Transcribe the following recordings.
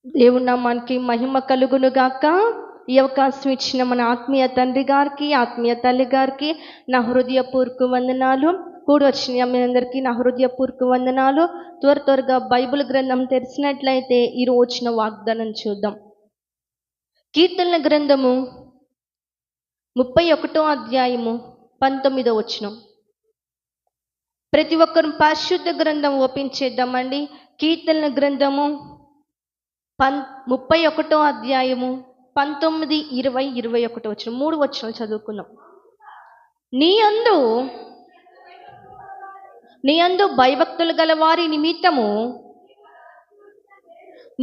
దేవుని నామానికి మహిమ కలుగును గాక. ఈ అవకాశం ఇచ్చిన మన ఆత్మీయ తండ్రి గారికి, ఆత్మీయ తల్లి గారికి నా హృదయపూర్వక వందనాలు. కూడి వచ్చిన మీ అందరికీ నా హృదయపూర్వక వందనాలు. త్వరగా బైబిల్ గ్రంథం తెరిచినట్లయితే ఈ రోజున వాగ్దానం చూద్దాం. కీర్తనల గ్రంథము 31వ అధ్యాయము 19వ వచనం. ప్రతి ఒక్కరు పరిశుద్ధ గ్రంథం ఓపెన్ చేద్దామండి. కీర్తనల గ్రంథము 31వ అధ్యాయము 19, 20, 21 వచనం, 3 వచనాలు చదువుకుందాం. నీ యందు భయభక్తులు గల వారి నిమిత్తము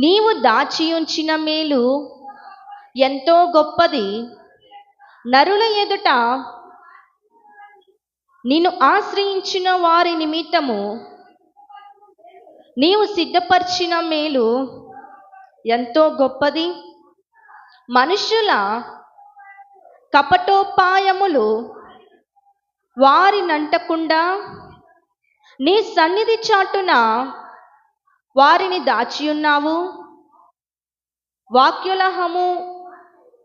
నీవు దాచి ఉంచిన మేలు ఎంతో గొప్పది. నరుల ఎదుట నిన్ను ఆశ్రయించిన వారి నిమిత్తము నీవు సిద్ధపరిచిన మేలు ఎంతో గొప్పది. మనుషుల కపటోపాయములు వారినంటకుండా నీ సన్నిధి చాటున వారిని దాచి ఉన్నావు. వాక్యులహము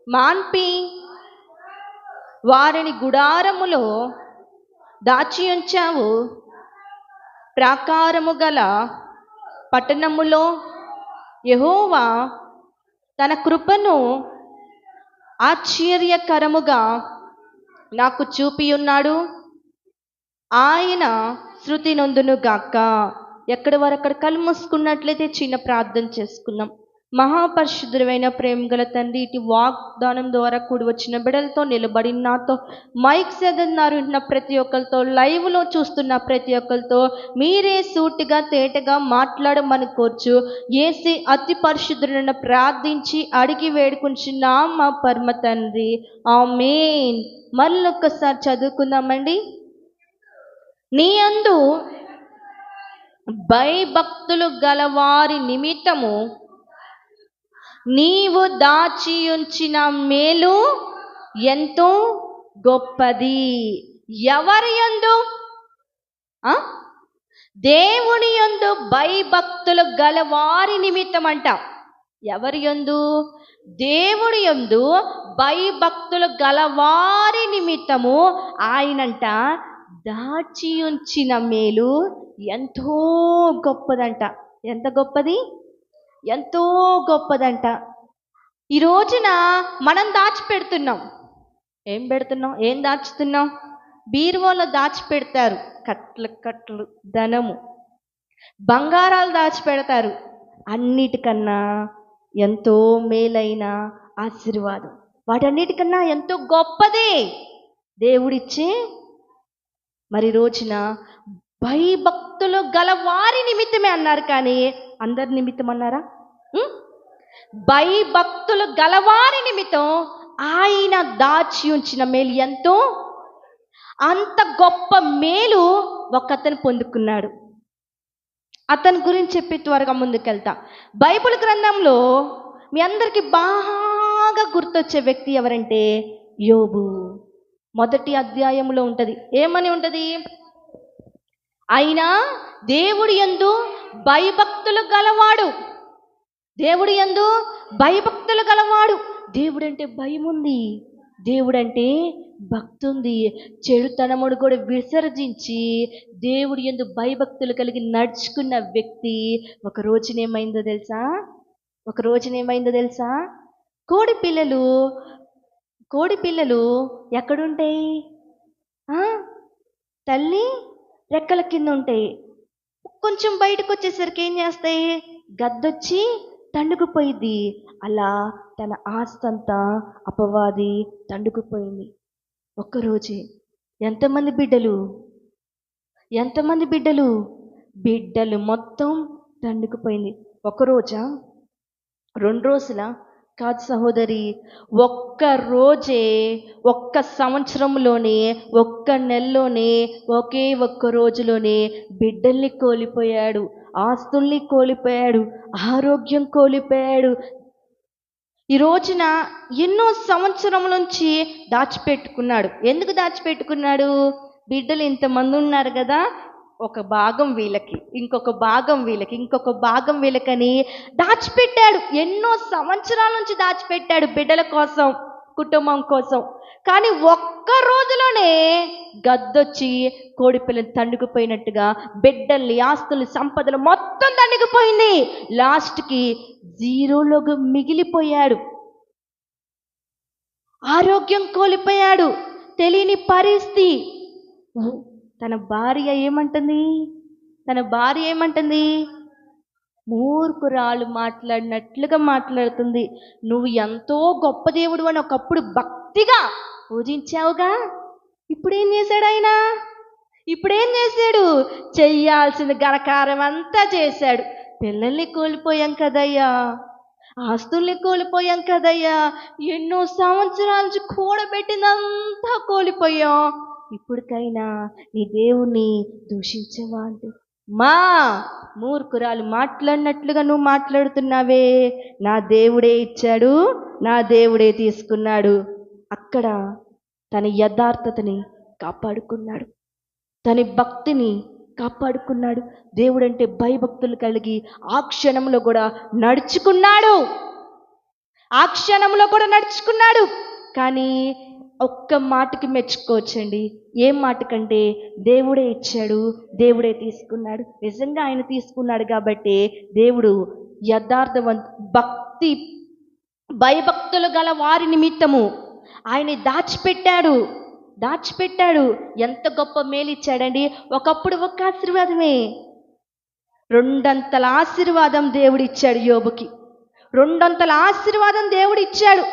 మాన్పి వారిని గుడారములో దాచి ఉంచావు. ప్రాకారము గల పట్టణములో యెహోవా తన కృపను ఆశ్చర్యకరముగా నాకు చూపి ఉన్నాడు. ఆయన శృతి నొందును గాక. ఎక్కడి వరకు అక్కడ కళ్ళు మూసుకున్నట్లయితే చిన్న ప్రార్థన చేసుకుందాం. మహాపరిశుద్ధుడైన ప్రేమ గల తండ్రి, ఇటు వాగ్దానం ద్వారా కూడి వచ్చిన బిడ్డలతో నిలబడి నాతో మైక్ సెదన్నారు ప్రతి ఒక్కరితో, లైవ్లో చూస్తున్న ప్రతి ఒక్కరితో మీరే సూటిగా తేటగా మాట్లాడమని కోర్చు యేసే అతి పరిశుద్ధుడైన ప్రార్థించి అడిగి వేడుకుంటున్నా మా పరమ తండ్రి, ఆమేన్. మళ్ళొక్కసారి చదువుకుందామండి. నీ యందు భయభక్తులు గలవారి నిమిత్తము నీవు దాచి ఉంచిన మేలు ఎంతో గొప్పది. ఎవరి యందు? దేవుని యందు భయభక్తులు గలవారి నిమిత్తం అంట. ఎవరి యందు? దేవుని యందు భయభక్తులు గలవారి నిమిత్తము ఆయనంట దాచి ఉంచిన మేలు ఎంతో గొప్పదంట. ఎంత గొప్పది? ఎంతో గొప్పదంట. ఈ రోజున మనం దాచిపెడుతున్నాం. ఏం పెడుతున్నాం? ఏం దాచుతున్నాం? బీరువాలో దాచిపెడతారు కట్లు కట్లు ధనము, బంగారాలు దాచిపెడతారు. అన్నిటికన్నా ఎంతో మేలైన ఆశీర్వాదం, వాటన్నిటికన్నా ఎంతో గొప్పదే దేవుడిచ్చే. మరి రోజున భయభక్తులు గల వారి నిమిత్తమే అన్నారు, కానీ అందరి నిమిత్తం అన్నారా? భయభక్తులు గలవారి నిమిత్తం ఆయన దాచి ఉంచిన మేలు ఎంతో, అంత గొప్ప మేలు ఒకతను పొందుకున్నాడు. అతని గురించి చెప్పి త్వరగా ముందుకెళ్తా. బైబిల్ గ్రంథంలో మీ అందరికీ బాగా గుర్తొచ్చే వ్యక్తి ఎవరంటే యోబు. 1వ అధ్యాయంలో ఉంటుంది. ఏమని ఉంటుంది? అయినా దేవుడి యందు భయభక్తులు గలవాడు. దేవుడి యందు భయభక్తులు గలవాడు. దేవుడంటే భయం ఉంది, దేవుడంటే భక్తి ఉంది. చెడుతనమును కూడా విసర్జించి దేవుడి యందు భయభక్తులు కలిగి నడుచుకున్న వ్యక్తి ఒక రోజునేమైందో తెలుసా? కోడి పిల్లలు ఎక్కడుంటాయి? తల్లి రెక్కల కింద ఉంటాయి. కొంచెం బయటకు వచ్చేసరికి ఏం చేస్తాయి? గద్దొచ్చి తండుకుపోయింది. అలా తన ఆస్తంతా అపవాది తండుకుపోయింది ఒక్కరోజే. ఎంతమంది బిడ్డలు మొత్తం తండుకుపోయింది. ఒకరోజా? 2 రోజులా? కాదు సహోదరి, ఒక్క రోజే, ఒక్క సంవత్సరంలోనే, ఒక్క నెలలోనే, ఒక్క రోజులోనే బిడ్డల్ని కోల్పోయాడు, ఆస్తుల్ని కోల్పోయాడు, ఆరోగ్యం కోల్పోయాడు. ఈ రోజున ఎన్నో సంవత్సరం నుంచి దాచిపెట్టుకున్నాడు. ఎందుకు దాచిపెట్టుకున్నాడు? బిడ్డలు ఇంతమంది ఉన్నారు కదా, ఒక భాగం వీళ్ళకి, ఇంకొక భాగం వీళ్ళకి, ఇంకొక భాగం వీళ్ళకని దాచిపెట్టాడు. ఎన్నో సంవత్సరాల నుంచి దాచిపెట్టాడు బిడ్డల కోసం, కుటుంబం కోసం. కానీ ఒక్క రోజులోనే గద్దొచ్చి కోడి పిల్లని తన్నుకుపోయినట్టుగా బిడ్డల్ని, ఆస్తులు, సంపదలు మొత్తం తన్నుకుపోయింది. లాస్ట్కి జీరోలోగా మిగిలిపోయాడు. ఆరోగ్యం కోల్పోయాడు. తెలియని పరిస్థితి. తన భార్య ఏమంటుంది? మూర్ఖురాలు మాట్లాడినట్లుగా మాట్లాడుతుంది. నువ్వు ఎంతో గొప్ప దేవుడు అని ఒకప్పుడు భక్తిగా పూజించావుగా, ఇప్పుడేం చేశాడు ఆయన? చెయ్యాల్సిన ఘనకార్యం అంతా చేశాడు. పిల్లల్ని కోల్పోయాం కదయ్యా, ఆస్తుల్ని కోల్పోయాం కదయ్యా, ఎన్నో సంవత్సరాల నుంచి కూడబెట్టినంతా కోల్పోయాం. ఇప్పటికైనా నీ దేవుణ్ణి దూషించవా అంటే, మా మూర్ఖురాలు మాట్లాడినట్లుగా నువ్వు మాట్లాడుతున్నావే. నా దేవుడే ఇచ్చాడు, నా దేవుడే తీసుకున్నాడు. అక్కడ తన యథార్థతని కాపాడుకున్నాడు, తన భక్తిని కాపాడుకున్నాడు. దేవుడంటే భయభక్తులు కలిగి ఆ క్షణంలో కూడా నడుచుకున్నాడు. కానీ ఒక్క మాటకి మెచ్చుకోవచ్చండి. ఏం మాటకంటే దేవుడే ఇచ్చాడు, దేవుడే తీసుకున్నాడు. నిజంగా ఆయన తీసుకున్నాడు కాబట్టి దేవుడు భక్తి భయభక్తులు గల వారి నిమిత్తము ఆయన దాచిపెట్టాడు. ఎంత గొప్ప మేలు ఇచ్చాడండి. ఒకప్పుడు ఒక ఆశీర్వాదమే, 2 అంతల ఆశీర్వాదం దేవుడిచ్చాడు యోబుకి. 2 అంతల ఆశీర్వాదం దేవుడిచ్చాడు.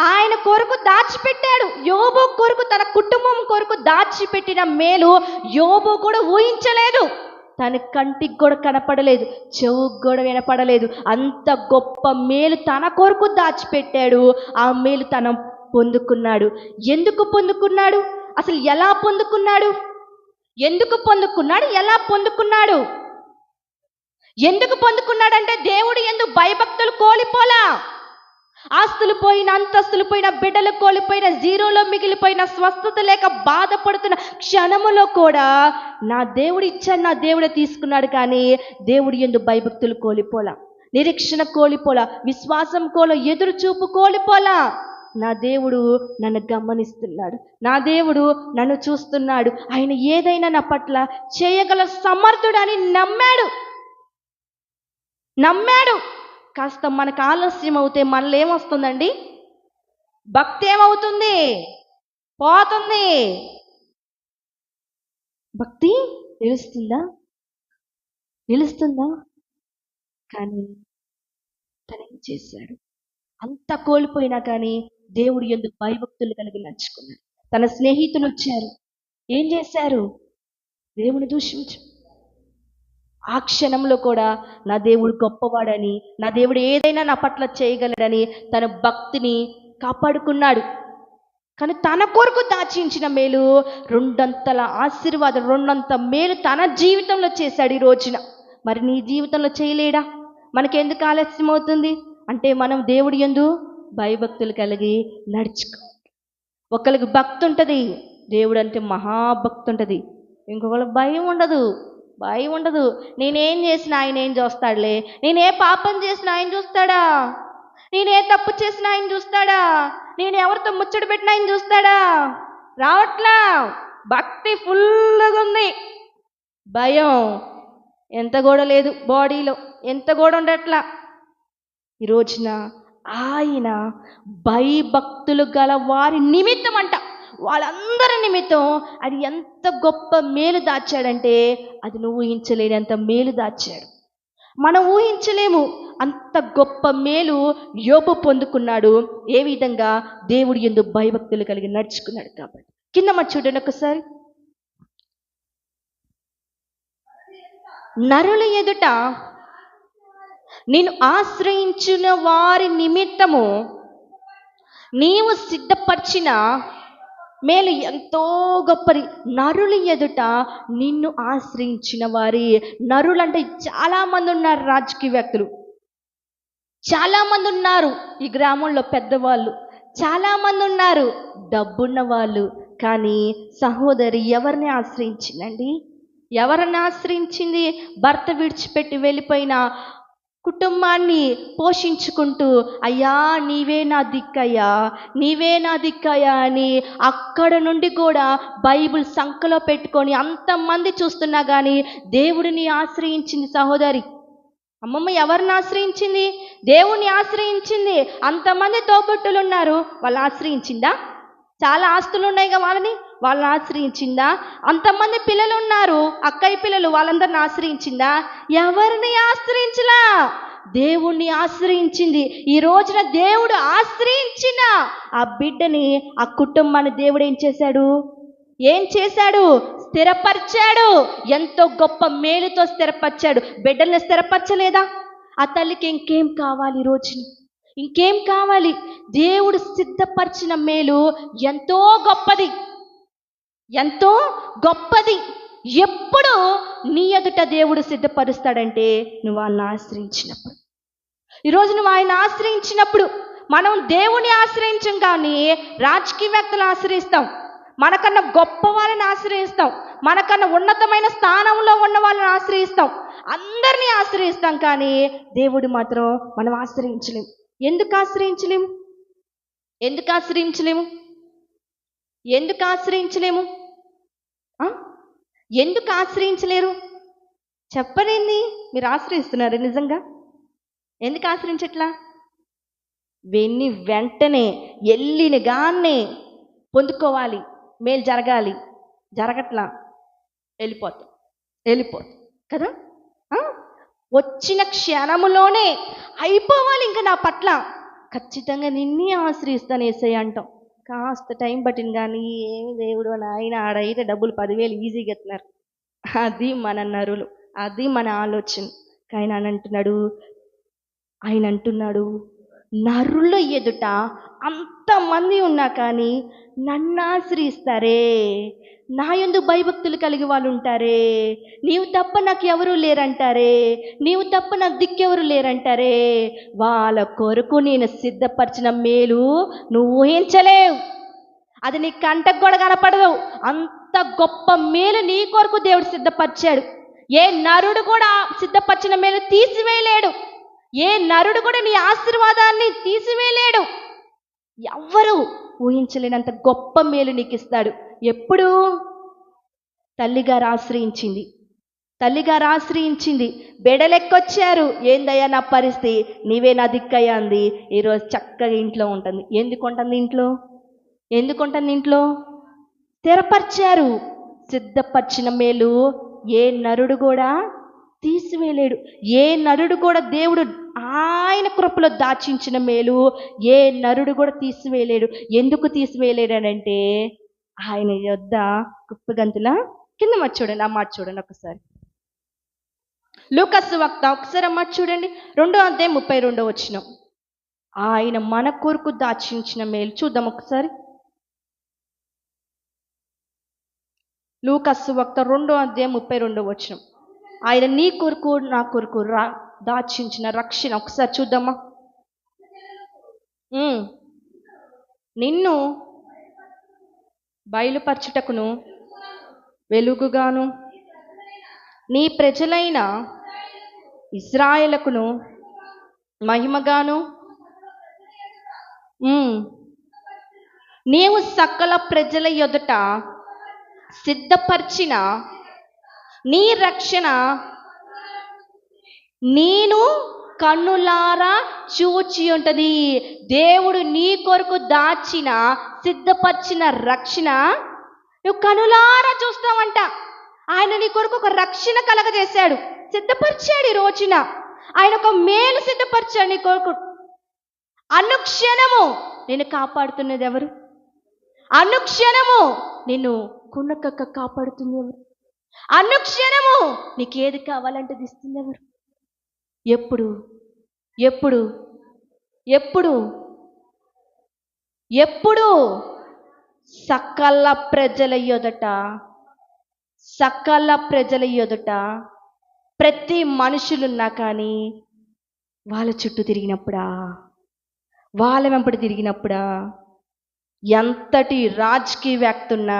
ఆయన కొరకు దాచిపెట్టాడు. యోబు కొరకు, తన కుటుంబం కొరకు దాచిపెట్టిన మేలు యోబు కూడా ఊహించలేదు. తన కంటికి కూడా కనపడలేదు, చెవుకు కూడా వినపడలేదు. అంత గొప్ప మేలు తన కొరకు దాచిపెట్టాడు. ఆ మేలు తన పొందుకున్నాడు. ఎందుకు పొందుకున్నాడు? అసలు ఎలా పొందుకున్నాడు? ఎందుకు పొందుకున్నాడంటే దేవుడు యందు భయభక్తులు కోల్పోలా. ఆస్తులు పోయిన, అంతస్తులు పోయిన, బిడ్డలు కోల్పోయిన, జీరోలో మిగిలిపోయిన, స్వస్థత లేక బాధపడుతున్న క్షణములో కూడా నా దేవుడు ఇచ్చాడు, నా దేవుడే తీసుకున్నాడు. కానీ దేవుడు యందు భయభక్తులు కోల్పోలా, నిరీక్షణ కోల్పోలా, విశ్వాసం ఎదురు చూపు కోల్పోలా. నా దేవుడు నన్ను గమనిస్తున్నాడు, నా దేవుడు నన్ను చూస్తున్నాడు, ఆయన ఏదైనా నా పట్ల చేయగల సమర్థుడు అని నమ్మాడు. కాస్త మనకు ఆలస్యం అవుతే మనలో ఏమొస్తుందండి? భక్తి ఏమవుతుంది? పోతుంది. భక్తి నిలుస్తుందా? కానీ తనేం చేశాడు? అంత కోల్పోయినా కానీ దేవుడు ఎందుకు భయభక్తులు కలిగి నడుచుకున్నాడు. తన స్నేహితులు వచ్చారు, ఏం చేశారు? దేవుని దూషించు. ఆ క్షణంలో కూడా నా దేవుడు గొప్పవాడని, నా దేవుడు ఏదైనా నా పట్ల చేయగలడని తన భక్తిని కాపాడుకున్నాడు. కానీ తన కొరకు దాచించిన మేలు 2 అంతల ఆశీర్వాదం, 2 అంత మేలు తన జీవితంలో చేశాడు ఈ రోజున. మరి నీ జీవితంలో చేయలేడా? మనకెందుకు ఆలస్యం అవుతుంది అంటే మనం దేవుడి యందు భయభక్తులు కలిగి నడుచుకో. ఒకరికి భక్తి ఉంటుంది, దేవుడు అంటే మహాభక్తి ఉంటుంది. ఇంకొకరికి భయం ఉండదు. నేనేం చేసినా ఆయన ఏం చూస్తాడులే, నేనే పాపం చేసినా ఆయన చూస్తాడా, నేనే తప్పు చేసినా ఆయన చూస్తాడా, నేను ఎవరితో ముచ్చట పెట్టినా ఆయన చూస్తాడా? రావట్లా. భక్తి ఫుల్గా ఉంది, భయం ఎంత కూడా లేదు, బాడీలో ఎంత కూడా ఉండట్లా. ఈ రోజున ఆయన భయభక్తులు గల వారి నిమిత్తం అంట, వాళ్ళందరి నిమిత్తం అది ఎంత గొప్ప మేలు దాచాడంటే అది నువ్వు ఊహించలేనంత మేలు దాచాడు. మనం ఊహించలేము. అంత గొప్ప మేలు యోబు పొందుకున్నాడు. ఏ విధంగా? దేవుడి యందు భయభక్తులు కలిగి నడుచుకున్నాడు కాబట్టి. కింద మరి చూడండి ఒకసారి. నరుల ఎదుట నేను ఆశ్రయించిన వారి నిమిత్తము నీవు సిద్ధపరిచిన మేలు ఎంతో గొప్పది. నరుల ఎదుట నిన్ను ఆశ్రయించిన వారి, నరులంటే చాలామంది ఉన్నారు, రాజకీయవేత్తలు చాలామంది ఉన్నారు, ఈ గ్రామంలో పెద్దవాళ్ళు చాలామంది ఉన్నారు, డబ్బున్న వాళ్ళు. కానీ సహోదరి ఎవరిని ఆశ్రయించిందండి? ఎవరిని ఆశ్రయించింది? భర్త విడిచిపెట్టి వెళ్ళిపోయిన కుటుంబాన్ని పోషించుకుంటూ, అయ్యా నీవే నా దిక్కయ్యా, నీవే నా దిక్కయ్యా అని అక్కడ నుండి కూడా బైబిల్ సంకలో పెట్టుకొని అంతమంది చూస్తున్నా కానీ దేవుడిని ఆశ్రయించింది సహోదరి. అమ్మమ్మ ఎవరిని ఆశ్రయించింది? దేవుణ్ణి ఆశ్రయించింది. అంతమంది తోబుట్టులు ఉన్నారు, వాళ్ళు ఆశ్రయించిందా? చాలా ఆస్తులు ఉన్నాయిగా వాళ్ళని ఆశ్రయించిందా? అంతమంది పిల్లలు ఉన్నారు, అక్కయ్య పిల్లలు, వాళ్ళందరిని ఆశ్రయించిందా? ఎవరిని ఆశ్రయించలా, దేవుణ్ణి ఆశ్రయించింది. ఈ రోజున దేవుడు ఆశ్రయించిన ఆ బిడ్డని, ఆ కుటుంబాన్ని దేవుడు ఏం చేశాడు? స్థిరపరిచాడు. ఎంతో గొప్ప మేలుతో స్థిరపరిచాడు. బిడ్డల్ని స్థిరపరచలేదా? ఆ తల్లికి ఇంకేం కావాలి? ఈ రోజున ఇంకేం కావాలి? దేవుడు సిద్ధపరిచిన మేలు ఎంతో గొప్పది, ఎంతో గొప్పది. ఎప్పుడు నీ ఎదుట దేవుడు సిద్ధపరుస్తాడంటే నువ్వు వాళ్ళని ఆశ్రయించినప్పుడు. ఈరోజు నువ్వు ఆయన ఆశ్రయించినప్పుడు, మనం దేవుని ఆశ్రయించం కానీ రాజకీయవేత్తలు ఆశ్రయిస్తాం, మనకన్నా గొప్ప వాళ్ళని ఆశ్రయిస్తాం, మనకన్నా ఉన్నతమైన స్థానంలో ఉన్న వాళ్ళని ఆశ్రయిస్తాం, అందరినీ ఆశ్రయిస్తాం. కానీ దేవుడు మాత్రం మనం ఆశ్రయించలేము. ఎందుకు ఆశ్రయించలేము? ఎందుకు ఆశ్రయించలేము? ఎందుకు ఆశ్రయించలేము? ఎందుకు ఆశ్రయించలేరు? చెప్పలేంది? మీరు ఆశ్రయిస్తున్నారు నిజంగా? ఎందుకు ఆశ్రయించట్లా? వెంటనే వెళ్ళిన గానే పొందుకోవాలి, మేలు జరగాలి, జరగట్లా, వెళ్ళిపోతాం కదా. వచ్చిన క్షణములోనే అయిపోవాలి ఇంకా నా పట్ల, ఖచ్చితంగా నిన్నే ఆశ్రయిస్తాను యేసయ్య అంటాం. కాస్త టైం పట్టింది కానీ ఏమి దేవుడు ఆయన ఆడైతే డబ్బులు 10,000 ఈజీగా ఎత్తున్నారు. అది మన నరులు, అది మన ఆలోచన. ఆయన అంటున్నాడు నరుల ఎదుట అంతమంది ఉన్నా కానీ నన్ను ఆశ్రయిస్తారే, నా యందు భయభక్తులు కలిగి వాళ్ళు ఉంటారే, నీవు తప్ప నాకు ఎవరు లేరంటారే, నీవు తప్ప నాకు దిక్కెవరు లేరంటారే, వాళ్ళ కొరకు నేను సిద్ధపరిచిన మేలు నువ్వు ఊహించలేవు. అది నీ కంటకు కూడా కనపడదు. అంత గొప్ప మేలు నీ కొరకు దేవుడు సిద్ధపరిచాడు. ఏ నరుడు కూడా సిద్ధపరిచిన మేలు తీసివేయలేడు. ఏ నరుడు కూడా నీ ఆశీర్వాదాన్ని తీసివేయలేడు. ఎవ్వరు ఊహించలేనంత గొప్ప మేలు నీకు ఇస్తాడు. ఎప్పుడు? తల్లిగారు ఆశ్రయించింది. బెడలెక్కొచ్చారు. ఏందయ్యా నా పరిస్థితి, నీవే నా దిక్కయ్యా అంది. ఈరోజు చక్కగా ఇంట్లో ఉంటుంది. ఎందుకుంటుంది ఇంట్లో? స్థిరపరిచారు. సిద్ధపరిచిన మేలు ఏ నరుడు కూడా తీసివేయలేడు. ఏ నరుడు కూడా దేవుడు ఆయన కృపలో దాచించిన మేలు ఏ నరుడు కూడా తీసివేయలేడు. ఎందుకు తీసివేయలేడంటే ఆయన యొద్ద కుప్పగంతుల కింద మాట చూడండి. ఆ మాట చూడండి ఒకసారి. లూకా సువార్త ఒకసారి ఆ మాట చూడండి. 2:32 ఆయన మన కొరకు దాచించిన మేలు చూద్దాం ఒకసారి. లూకా సువార్త 2:32 ఆయన నీ కొరకు నా కొరకు దాచించిన రక్షణ ఒకసారి చూద్దామా. నిన్ను బయలుపరచుటకును వెలుగుగాను నీ ప్రజలైన ఇశ్రాయేలుకును మహిమగాను నీవు సకల ప్రజల ఎదుట సిద్ధపరిచిన నీ రక్షణ నేను కన్నులారా చూచి ఉంటది. దేవుడు నీ కొరకు దాచిన సిద్ధపరిచిన రక్షణ నువ్వు కనులారా చూస్తావంట. ఆయన నీ కొరకు ఒక రక్షణ కలగజేశాడు, సిద్ధపరిచాడు. ఈ రోజున ఆయన ఒక మేలు సిద్ధపరిచాడు నీ కొరకు. అనుక్షణము నేను కాపాడుతున్నది ఎవరు? అనుక్షణము నిన్ను కునకక్క కాపాడుతుంది ఎవరు? అనుక్షణము నీకేది కావాలంటే ఇస్తుంది ఎవరు? ఎప్పుడు ఎప్పుడు ఎప్పుడు ఎప్పుడు? సకల ప్రజల ఎదుట ప్రతి మనుషులున్నా కానీ వాళ్ళ చుట్టూ తిరిగినప్పుడా, వాళ్ళ వెంబడి తిరిగినప్పుడా, ఎంతటి రాజకీయవేత్త ఉన్నా,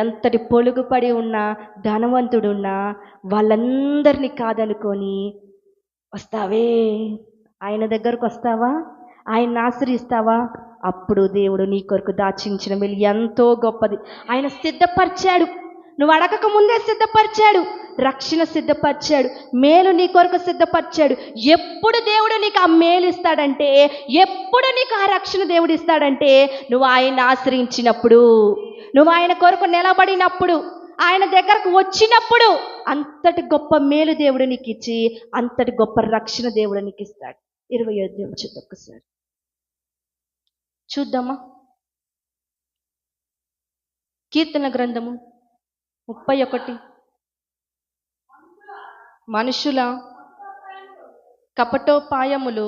ఎంతటి పొలుగుపడి ఉన్నా, ధనవంతుడున్నా వాళ్ళందరినీ కాదనుకొని వస్తావే, ఆయన దగ్గరకు వస్తావా, ఆయన్ని ఆశ్రయిస్తావా, అప్పుడు దేవుడు నీ కొరకు దాచించిన మేలు ఎంతో గొప్పది. ఆయన సిద్ధపరిచాడు, నువ్వు అడగక ముందే సిద్ధపరిచాడు, రక్షణ సిద్ధపరిచాడు, మేలు నీ కొరకు సిద్ధపరిచాడు. ఎప్పుడు దేవుడు నీకు ఆ మేలు ఇస్తాడంటే, ఎప్పుడు నీకు ఆ రక్షణ దేవుడు ఇస్తాడంటే, నువ్వు ఆయన ఆశ్రయించినప్పుడు, నువ్వు ఆయన కొరకు నిలబడినప్పుడు, ఆయన దగ్గరకు వచ్చినప్పుడు అంతటి గొప్ప మేలు దేవుడు నీకు ఇచ్చి అంతటి గొప్ప రక్షణ దేవుడు నీకు ఇస్తాడు. 25 చూద్దాం ఒక్కసారి, చూద్దామా. కీర్తన గ్రంథము 31. మనుషుల కపటోపాయములు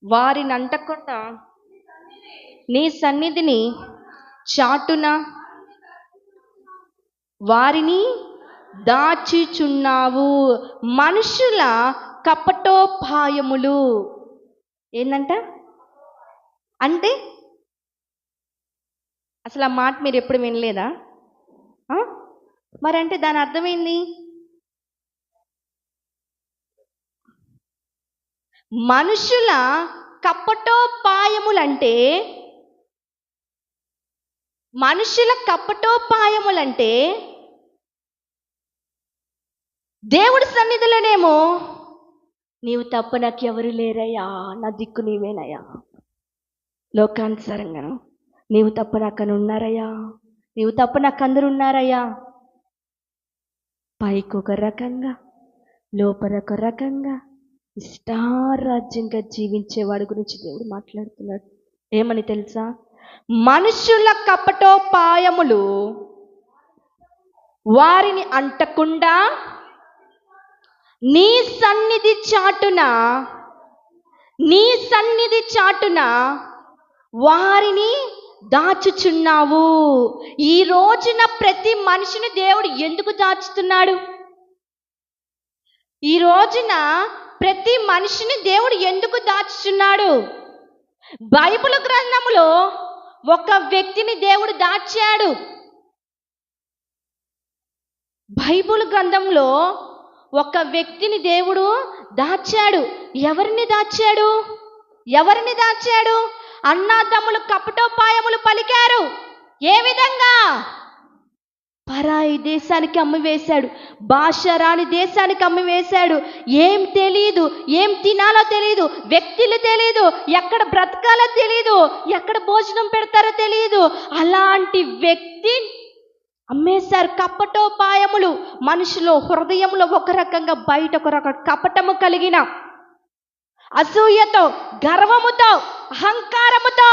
వారిని అంటకుండా నీ సన్నిధిని చాటున వారిని దాచిచున్నావు. మనుషుల కపటోపాయములు ఏందంట అంటే, అసలు ఆ మాట మీరు ఎప్పుడు వినలేదా? మరంటే దాని అర్థమైంది, మనుషుల కపటోపాయములంటే, మనుషుల కపటోపాయములంటే దేవుడి సన్నిధిలోనేమో నీవు తప్ప నాకు ఎవరు లేరయ్యా, నా దిక్కు నీవేనయ్యా. లోకానుసారంగాను నీవు తప్ప నాకని ఉన్నారయ్యా, నీవు తప్ప నాకు అందరు ఉన్నారయ్యా. పైకి ఒక రకంగా, లోపల ఒక రకంగా ఇష్టారాజ్యంగా జీవించేవాడి గురించి దేవుడు మాట్లాడుతున్నాడు. ఏమని తెలుసా? మనుషుల కపటోపాయములు వారిని అంటకుండా నీ సన్నిధి చాటున, నీ సన్నిధి చాటున వారిని దాచుచున్నావు. ఈ రోజున ప్రతి మనిషిని దేవుడు ఎందుకు దాచుతున్నాడు? ఈ రోజున ప్రతి మనిషిని దేవుడు ఎందుకు దాచుచున్నాడు? బైబిల్ గ్రంథములో ఒక వ్యక్తిని దేవుడు దాచాడు. బైబిల్ గ్రంథంలో ఒక వ్యక్తిని దేవుడు దాచాడు. ఎవరిని దాచాడు? ఎవరిని దాచాడు? అన్నాతమ్ములు కపటోపాయములు పలికారు. ఏ విధంగా? పరాయి దేశానికి అమ్మివేశాడు, భాష రాని దేశానికి అమ్మివేశాడు. ఏం తెలియదు, ఏం తినాలో తెలియదు, వ్యక్తులు తెలియదు, ఎక్కడ బ్రతకాలో తెలియదు, ఎక్కడ భోజనం పెడతారో తెలియదు. అలాంటి వ్యక్తి అమ్మేశారు. కపటోపాయములు, మనుషులు హృదయంలో ఒక రకంగా, బయట ఒక రకం కపటము కలిగిన, అసూయతో, గర్వముతో, అహంకారముతో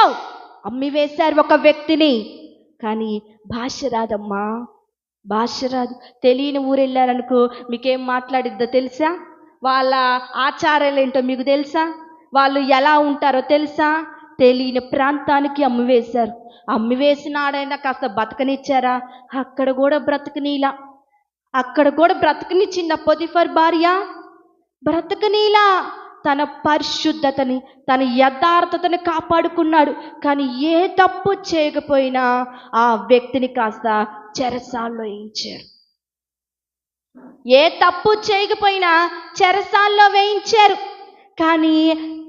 అమ్మివేశారు ఒక వ్యక్తిని. కానీ భాష రాదమ్మా, భాష రాదు. తెలియని ఊరు వెళ్ళారనుకో, మీకేం మాట్లాడిద్దో తెలుసా? వాళ్ళ ఆచారాలు ఏంటో మీకు తెలుసా? వాళ్ళు ఎలా ఉంటారో తెలుసా? తెలియని ప్రాంతానికి అమ్మివేశారు. అమ్మివేసిన ఆడైనా కాస్త బతకనిచ్చారా? అక్కడ కూడా బ్రతకనీలా, అక్కడ కూడా బ్రతకనిచ్చిందా పొతిఫర్ భార్య? బ్రతకనీలా. తన పరిశుద్ధతని, తన యథార్థతని కాపాడుకున్నాడు. కానీ ఏ తప్పు చేయకపోయినా ఆ వ్యక్తిని కాస్త చెరసాల్లో వేయించారు. ఏ తప్పు చేయకపోయినా చెరసాల్లో వేయించారు. కానీ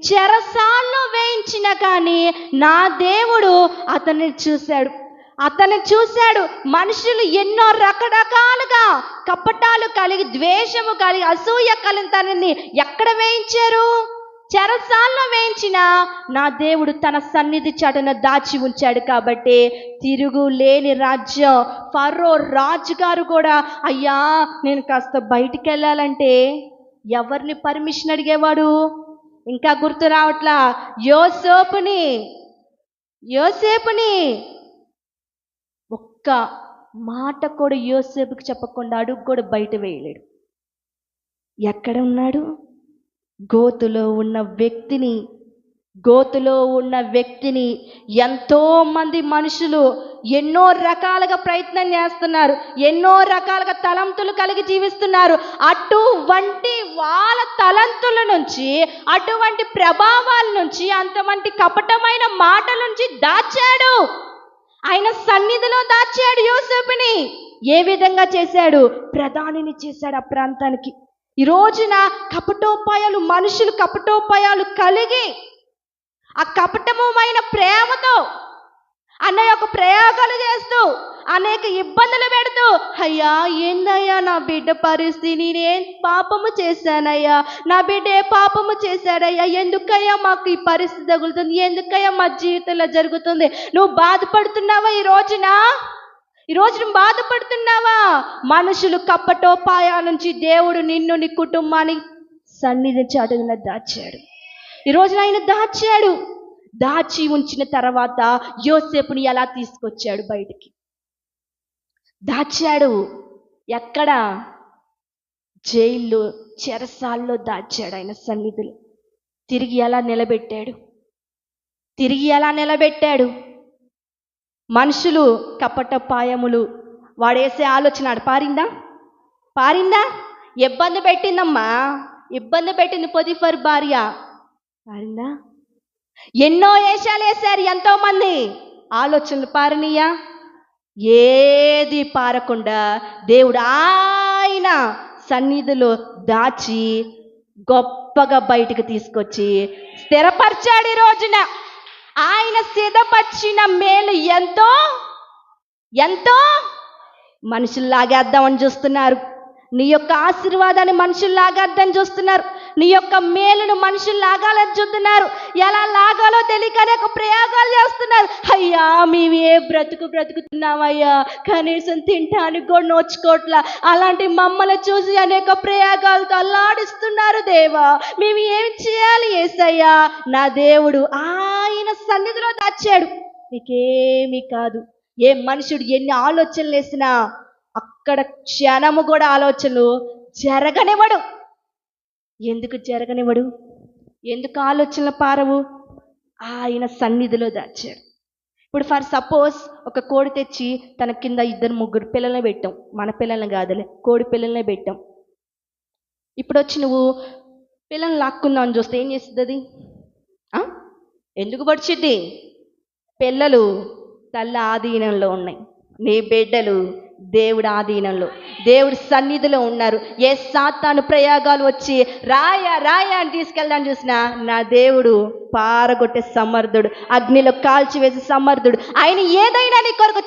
చెరసాల్లో వేయించినా కానీ నా దేవుడు అతన్ని చూశాడు. అతన్ని చూశాడు. మనుషులు ఎన్నో రకరకాలుగా కపటాలు కలిగి, ద్వేషము కలిగి, అసూయ కలిగి తనని ఎక్కడ వేయించారు? చెరసాల్లో వేయించిన నా దేవుడు తన సన్నిధి చాటున దాచి ఉంచాడు. కాబట్టి తిరుగు లేని రాజ్యం ఫరో రాజుగారు కూడా, అయ్యా నేను కాస్త బయటికి వెళ్ళాలంటే ఎవరిని పర్మిషన్ అడిగేవాడు? ఇంకా గుర్తు రావట్లా? యోసేపుని ఒక్క మాట కూడా యోసేపుకి చెప్పకుండా అడుగు కూడా బయట వేయలేడు. ఎక్కడ ఉన్నాడు? గోతులో ఉన్న వ్యక్తిని గోతులో ఉన్న వ్యక్తిని ఎంతో మంది మనుషులు ఎన్నో రకాలుగా ప్రయత్నం చేస్తున్నారు, ఎన్నో రకాలుగా తలంతులు కలిగి జీవిస్తున్నారు. అటువంటి వాళ్ళ తలంతుల నుంచి, అటువంటి ప్రభావాల నుంచి, అంతమంది కపటమైన మాటల నుంచి దాచాడు. ఆయన సన్నిధిలో దాచాడు యోసేపుని. ఏ విధంగా చేశాడు? ప్రధానిని చేశాడు ఆ ప్రాంతానికి. ఈ రోజున కపటోపాయాలు, మనుషులు కపటోపాయాలు కలిగి ఆ కపటమైన ప్రేమతో అనేక ప్రయోగాలు చేస్తూ, అనేక ఇబ్బందులు పెడుతూ, అయ్యా ఏందయ్యా నా బిడ్డ పరిస్థితి, నేనేం పాపము చేశానయ్యా, నా బిడ్డ ఏ పాపము చేశాడయ్యా, ఎందుకయ్యా మాకు ఈ పరిస్థితి తగులుతుంది, ఎందుకయ్యా మా జీవితంలో జరుగుతుంది? నువ్వు బాధపడుతున్నావా? ఈ రోజు నువ్వు బాధపడుతున్నావా? మనుషులు కపటోపాయాల నుంచి దేవుడు నిన్ను, నీ కుటుంబాన్ని సన్నిధి చాటున దాచాడు. ఈ రోజున ఆయన దాచాడు. దాచి ఉంచిన తర్వాత యోసేపుని ఎలా తీసుకొచ్చాడు బయటికి? దాచాడు. ఎక్కడ? జైల్లో, చెరసాల్లో దాచాడు ఆయన సన్నిధిలో. తిరిగి ఎలా నిలబెట్టాడు? మనుషులు కపటపాయములు వాడేసే ఆలోచన పారిందా? ఇబ్బంది పెట్టిందమ్మా, ఇబ్బంది పెట్టింది పొతిఫర్ భార్య. పారిందా? ఎన్నో వేషాలు వేశారు ఎంతో మంది. ఆలోచనలు పారనీయా? ఏది పారకుండా దేవుడు ఆయన సన్నిధిలో దాచి గొప్పగా బయటకు తీసుకొచ్చి స్థిరపరిచాడు. ఈ రోజున ఆయన సిద్ధపరిచిన మేలు ఎంతో మనుషులు లాగేద్దామని చూస్తున్నారు. నీ యొక్క ఆశీర్వాదాన్ని మనుషులు లాగేద్దామని చూస్తున్నారు. నీ యొక్క మేలును మనుషులు లాగాలని చూస్తున్నారు. ఎలా లాగాలో తెలియక అనేక ప్రయోగాలు చేస్తున్నారు. అయ్యా మేము ఏ బ్రతుకుతున్నామయ్యా, కనీసం తింటానికి కూడా నోచుకోవట్లా. అలాంటి మమ్మల్ని చూసి అనేక ప్రయోగాలతో అల్లాడిస్తున్నారు. దేవా మేము ఏమి చేయాలి యేసయ్యా? నా దేవుడు ఆయన సన్నిధిలో దాచాడు. నీకేమీ కాదు. ఏ మనుషుడు ఎన్ని ఆలోచనలు వేసినా అక్కడ క్షణము కూడా ఆలోచనలు జరగనివ్వడు. ఎందుకు జరగనివ్వడు? ఎందుకు ఆలోచనలు పారవు? ఆయన సన్నిధిలో దాచాడు. ఇప్పుడు ఫర్ సపోజ్ ఒక కోడి తెచ్చి తన కింద 2-3 పిల్లల్ని పెట్టాం. మన పిల్లల్ని కాదులే, కోడి పిల్లల్ని పెట్టాం. ఇప్పుడు వచ్చి నువ్వు పిల్లల్ని లాక్కుందాం అని చూస్తే ఏం చేస్తుంది అది? ఎందుకు పడిచిద్ది? పిల్లలు తల్లి ఆధీనంలో ఉన్నాయి. నీ బిడ్డలు దేవుడి ఆధీనంలో, దేవుడి సన్నిధిలో ఉన్నారు. ఏ సాతాను ప్రయోగాలు వచ్చి రాయా అని తీసుకెళ్ళడానికి చూసినా నా దేవుడు పారగొట్టే సమర్థుడు, అగ్నిలో కాల్చివేసే సమర్థుడు. ఆయన ఏదైనా నీ కొరకు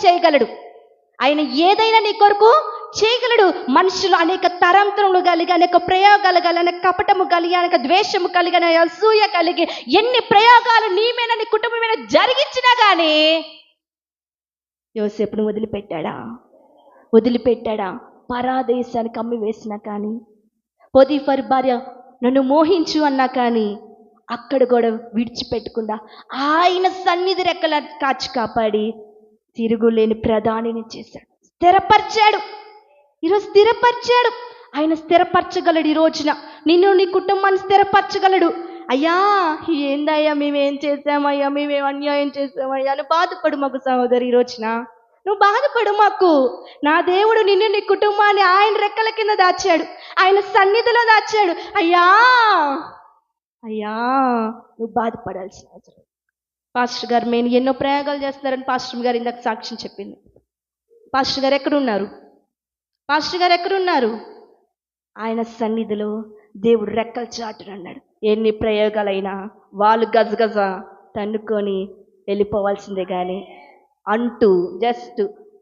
చేయగలడు. మనుషులు అనేక తరంతులు కలిగి, అనేక ప్రయోగాలు కలిగి, అనేక కపటము కలిగి, అనేక ద్వేషము కలిగి, అసూయ కలిగి, ఎన్ని ప్రయోగాలు నీ మీద, నీ కుటుంబం మీద జరిగించినా కానీ యోసేపును వదిలిపెట్టాడా? పరాదేశానికి అమ్మి వేసినా కానీ, పొతిఫర్ భార్య నన్ను మోహించు అన్నా కానీ అక్కడ కూడా విడిచిపెట్టకుండా ఆయన సన్నిధి రెక్కల కాచి కాపాడి తిరుగులేని ప్రధానిని చేశాడు. ఈరోజు స్థిరపరిచాడు. ఆయన స్థిరపరచగలడు. ఈ రోజున నిన్ను, నీ కుటుంబాన్ని స్థిరపరచగలడు. అయ్యా ఏందయ్యా మేమేం చేసామయ్యా, మేమేం అన్యాయం చేసామయ్యా అని బాధపడు మాకు సహోదరి. ఈ రోజున నువ్వు బాధపడు మాకు. నా దేవుడు నిన్ను, నీ కుటుంబాన్ని ఆయన రెక్కల కింద దాచాడు, ఆయన సన్నిధిలో దాచాడు. అయ్యా నువ్వు బాధపడాల్సిన అవసరం. పాస్టర్ గారు మేము ఎన్నో ప్రయోగాలు చేస్తున్నారని పాస్టర్ గారు ఇందాక సాక్ష్యం చెప్పింది. పాస్టర్ గారు ఎక్కడున్నారు? ఆయన సన్నిధిలో దేవుడు రెక్కల చాటును అన్నాడు. ఎన్ని ప్రయోగాలైనా వాళ్ళు గజగజ తన్నుకొని వెళ్ళిపోవాల్సిందే కానీ అంటూ జస్ట్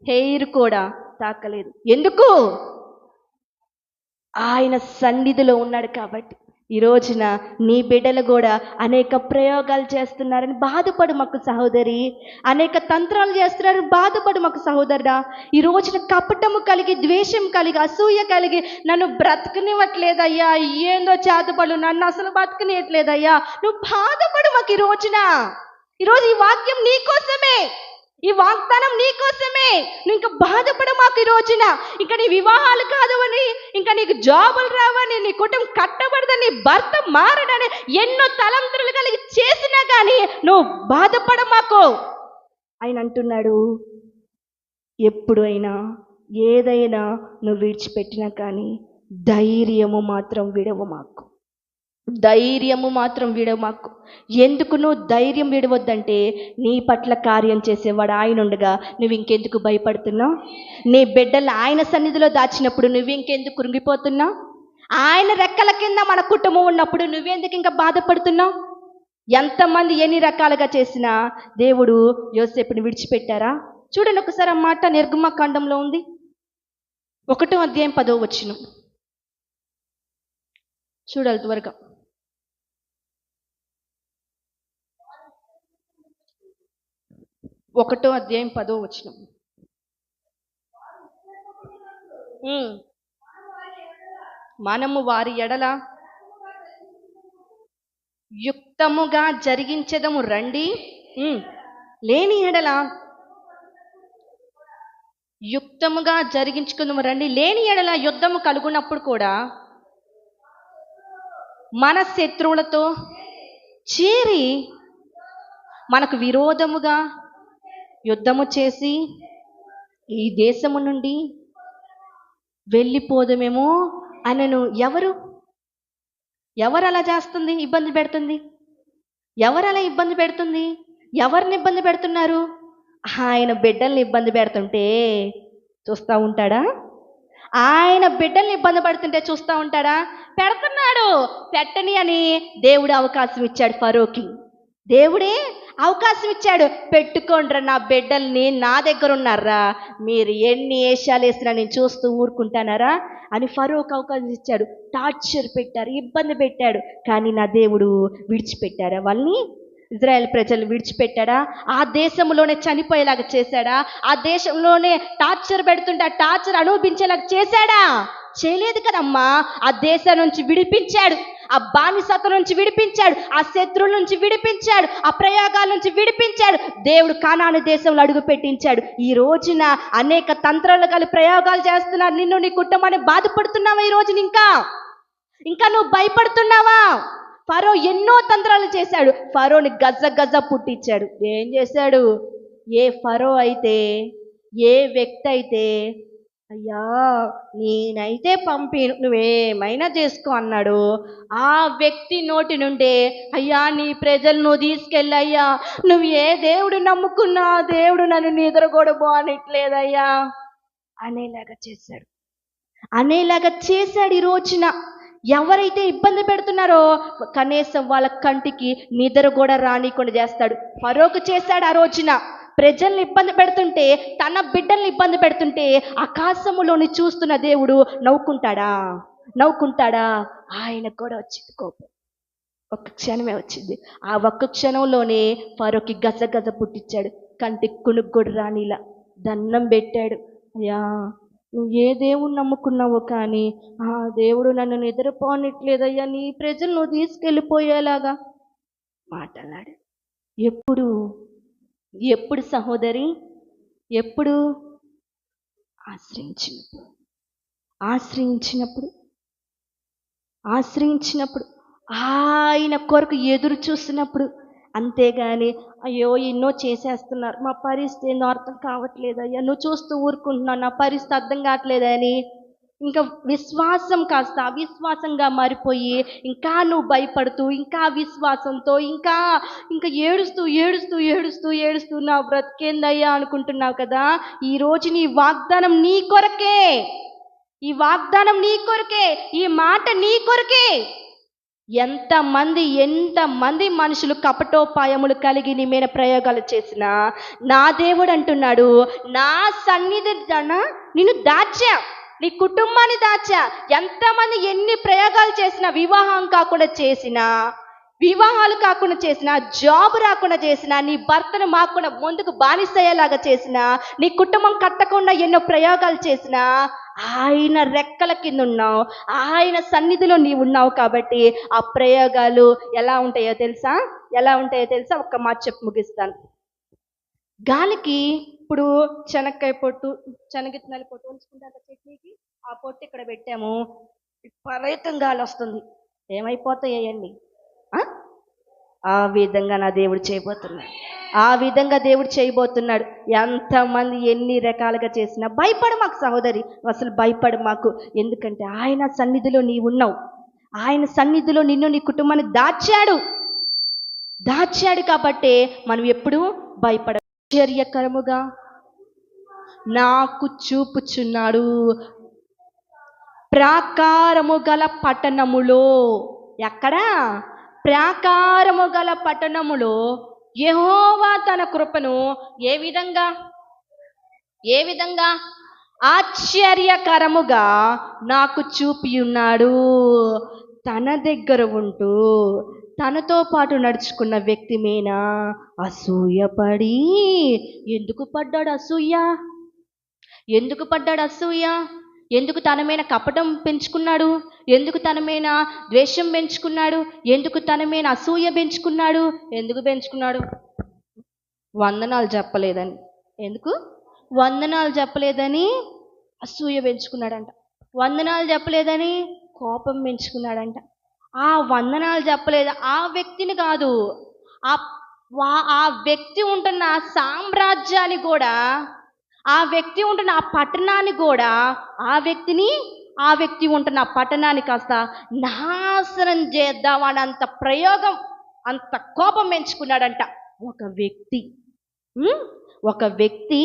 హెయిర్ కూడా తాకలేదు. ఎందుకు? ఆయన సన్నిధిలో ఉన్నాడు కాబట్టి. ఈ రోజున నీ బిడ్డలు కూడా అనేక ప్రయోగాలు చేస్తున్నారని బాధపడు మాకు సహోదరి. అనేక తంత్రాలు చేస్తున్నారని బాధపడు మాకు సహోదరుడా. ఈ రోజున కపటము కలిగి, ద్వేషం కలిగి, అసూయ కలిగి నన్ను బ్రతకనివ్వట్లేదయ్యా, ఏందో చేతపడు, నన్ను అసలు బ్రతకనియట్లేదయ్యా, నువ్వు బాధపడు మాకు. ఈరోజు ఈ వాక్యం నీకోసమే. ఈ వాగ్దానం నీ కోసమే. నువ్వు ఇంకా బాధపడ మాకు ఈ రోజున. ఇంకా నీ వివాహాలు కాదవని, ఇంకా నీకు జాబులు రావని, నీ కుటుంబం కట్టబడదని, నీ భర్త మారడని ఎన్నో తలంతులు కలిగి చేసినా కానీ నువ్వు బాధపడ మాకు. ఆయన అంటున్నాడు, ఎప్పుడు అయినా ఏదైనా నువ్వు విడిచిపెట్టినా కానీ ధైర్యము మాత్రం విడవ మాకు. ధైర్యము మాత్రం విడమాకు. ఎందుకు నువ్వు ధైర్యం విడవద్దంటే, నీ పట్ల కార్యం చేసేవాడు ఆయన ఉండగా నువ్వు ఇంకెందుకు భయపడుతున్నావు? నీ బిడ్డలు ఆయన సన్నిధిలో దాచినప్పుడు నువ్వు ఇంకెందుకు కృంగిపోతున్నావు? ఆయన రెక్కల కింద మన కుటుంబం ఉన్నప్పుడు నువ్వెందుకు ఇంకా బాధపడుతున్నావు? ఎంతమంది ఎన్ని రకాలుగా చేసినా దేవుడు యోసేపుని విడిచిపెట్టారా? చూడండి ఒకసారి ఆ మాట నిర్గమకాండంలో ఉంది, 1వ అధ్యాయం 10వ వచనం. చూడాలి త్వరగా. 1వ అధ్యాయం 10వ వచనం. మనము వారి ఎడల యుక్తముగా జరిగించెదము రండి. లేని ఎడల యుక్తముగా జరిగించుకుందాము రండి. లేని ఎడల యుద్ధము కలుగునప్పుడు కూడా మన శత్రువులతో చేరి మనకు విరోధముగా యుద్ధము చేసి ఈ దేశము నుండి వెళ్ళిపోదమేమో అనను. ఎవరు అలా చేస్తుంది, ఇబ్బంది పెడుతుంది? ఎవరు అలా ఇబ్బంది పెడుతుంది? ఎవరిని ఇబ్బంది పెడుతున్నారు? ఆయన బిడ్డల్ని ఇబ్బంది పెడుతుంటే చూస్తూ ఉంటాడా? ఆయన బిడ్డల్ని ఇబ్బంది పడుతుంటే చూస్తూ ఉంటాడా? పెడుతున్నాడు. పెట్టని అని దేవుడు అవకాశం ఇచ్చాడు ఫరోకి. దేవుడే అవకాశం ఇచ్చాడు. పెట్టుకోండ్రా నా బిడ్డల్ని, నా దగ్గర ఉన్నారా, మీరు ఎన్ని ఏషాలు వేసినా నేను చూస్తూ ఊరుకుంటానారా అని ఫరోకి అవకాశం ఇచ్చాడు. టార్చర్ పెట్టారు, ఇబ్బంది పెట్టాడు. కానీ నా దేవుడు విడిచిపెట్టారా వాళ్ళని? ఇజ్రాయెల్ ప్రజలు విడిచిపెట్టాడా? ఆ దేశంలోనే చనిపోయేలాగా చేశాడా? ఆ దేశంలోనే టార్చర్ పెడుతుంటే ఆ టార్చర్ అనుభవించేలాగా చేశాడా? చేయలేదు కదమ్మా. ఆ దేశం నుంచి విడిపించాడు, ఆ బానిసత్వం నుంచి విడిపించాడు, ఆ శత్రువుల నుంచి విడిపించాడు, ఆ ప్రయోగాల నుంచి విడిపించాడు. దేవుడు కానాను దేశంలో అడుగు పెట్టించాడు. ఈ రోజున అనేక తంత్రాలు కలిగి ప్రయోగాలు చేస్తున్నారు. నిన్ను, నీ కుటుంబాన్ని బాధపడుతున్నావా? ఈ రోజున ఇంకా నువ్వు భయపడుతున్నావా? ఫరో ఎన్నో తంత్రాలు చేశాడు. ఫరోని గజ పుట్టించాడు. ఏం చేశాడు? ఏ ఫరో అయితే, ఏ వ్యక్తి అయితే, అయ్యా నేనైతే పంపి నువ్వేమైనా చేసుకో అన్నాడు, ఆ వ్యక్తి నోటి నుండే అయ్యా నీ ప్రజలు నువ్వు తీసుకెళ్ళయ్యా, నువ్వు ఏ దేవుడు నమ్ముకున్నా దేవుడు నన్ను నిద్ర కూడా బానిట్లేదయ్యా అనేలాగా చేశాడు. ఈ రోజున ఎవరైతే ఇబ్బంది పెడుతున్నారో కనీసం వాళ్ళ కంటికి నిద్ర కూడా రానికుండా చేస్తాడు. ఫరోకు చేశాడు. ఆ రోజున ప్రజల్ని ఇబ్బంది పెడుతుంటే, తన బిడ్డల్ని ఇబ్బంది పెడుతుంటే ఆకాశములోని చూస్తున్న దేవుడు నవ్వుకుంటాడా? ఆయనకు కూడా వచ్చింది కోపం. ఒక్క క్షణమే వచ్చింది. ఆ ఒక్క క్షణంలోనే ఫరోకి గజ పుట్టించాడు. కంటికి కునుకు కూడా రానిలా దండం పెట్టాడు. అయ్యా నువ్వు ఏ దేవుడు నమ్ముకున్నావో కానీ ఆ దేవుడు నన్ను నిద్రపోనిట్లేదయ్యా, నీ ప్రజలు నువ్వు తీసుకెళ్ళిపోయేలాగా మాట్లాడాడు. ఎప్పుడు సహోదరి? ఎప్పుడు? ఆశ్రయించినప్పుడు ఆయన కొరకు ఎదురు చూసినప్పుడు. అంతేగాని అయ్యో ఎన్నో చేసేస్తున్నారు, మా పరిస్థితి ఏందో అర్థం కావట్లేదయ్యా, నువ్వు చూస్తూ ఊరుకుంటున్నావు, నా పరిస్థితి అర్థం కావట్లేదని ఇంకా విశ్వాసం కాస్త అవిశ్వాసంగా మారిపోయి ఇంకా నువ్వు భయపడుతూ, ఇంకా విశ్వాసంతో ఇంకా ఏడుస్తూ నా బ్రతికేందయ్యా అనుకుంటున్నావు కదా. ఈరోజు నీ వాగ్దానం నీ కొరకే, ఈ మాట నీ కొరకే. ఎంతమంది మనుషులు కపటోపాయములు కలిగి నీ మీద ప్రయోగాలు చేసినా నా దేవుడు అంటున్నాడు, నా సన్నిధి నిన్ను దాచా, నీ కుటుంబాన్ని దాచా. ఎంతమంది ఎన్ని ప్రయోగాలు చేసినా, వివాహాలు కాకుండా చేసినా, జాబ్ రాకుండా చేసినా, నీ భర్తను మాకుండా ముందుకు బానిసయ్యేలాగా చేసినా, నీ కుటుంబం కట్టకుండా ఎన్నో ప్రయోగాలు చేసినా ఆయన రెక్కల కింద ఉన్నావు, ఆయన సన్నిధిలో నీవు ఉన్నావు. కాబట్టి ఆ ప్రయోగాలు ఎలా ఉంటాయో తెలుసా? ఒక్క మాట చెప్పి ముగిస్తాను. గాలికి ఇప్పుడు శనక్కాయ పొట్టు, శనగిత్తనాల పొట్టు ఉంచుకుంటారు కదా చట్నీకి, ఆ పొట్టు ఇక్కడ పెట్టాము, విపరీతం గాలి వస్తుంది, ఏమైపోతాయండి? ఆ ఆ విధంగా నా దేవుడు చేయబోతున్నాడు. ఆ విధంగా దేవుడు చేయబోతున్నాడు. ఎంతమంది ఎన్ని రకాలుగా చేసినా భయపడు మాకు సహోదరి, అసలు భయపడు మాకు. ఎందుకంటే ఆయన సన్నిధిలో నీవు ఉన్నావు. ఆయన సన్నిధిలో నిన్ను నీ కుటుంబాన్ని దాచాడు కాబట్టి మనం ఎప్పుడూ భయపడ. ఆశ్చర్యకరముగా నాకు చూపుచున్నాడు, ప్రాకారము గల పట్టణములో. ఎక్కడ? ప్రాకారము గల పట్టణములో యెహోవా తన కృపను ఏ విధంగా ఆశ్చర్యకరముగా నాకు చూపియున్నాడు. తన దగ్గర ఉంటూ తనతో పాటు నడుచుకున్న వ్యక్తి మీద అసూయపడి, ఎందుకు పడ్డాడు అసూయ? ఎందుకు తన మీద కపటం పెంచుకున్నాడు? ఎందుకు తన మీద ద్వేషం పెంచుకున్నాడు? ఎందుకు తన మీద అసూయ పెంచుకున్నాడు? ఎందుకు పెంచుకున్నాడు? వందనాలు చెప్పలేదని. ఎందుకు వందనాలు చెప్పలేదని అసూయ పెంచుకున్నాడంట. వందనాలు చెప్పలేదని కోపం పెంచుకున్నాడంట. ఆ వందనాలు చెప్పలేదు ఆ వ్యక్తిని కాదు, ఆ వ్యక్తి ఉంటున్న సామ్రాజ్యాన్ని కూడా, ఆ వ్యక్తి ఉంటున్న ఆ పట్టణాన్ని కూడా, ఆ వ్యక్తి ఉంటున్న ఆ పట్టణాన్ని కాస్త నాశనం చేద్దామని అంత ప్రయోగం, అంత కోపం పెంచుకున్నాడంట ఒక వ్యక్తి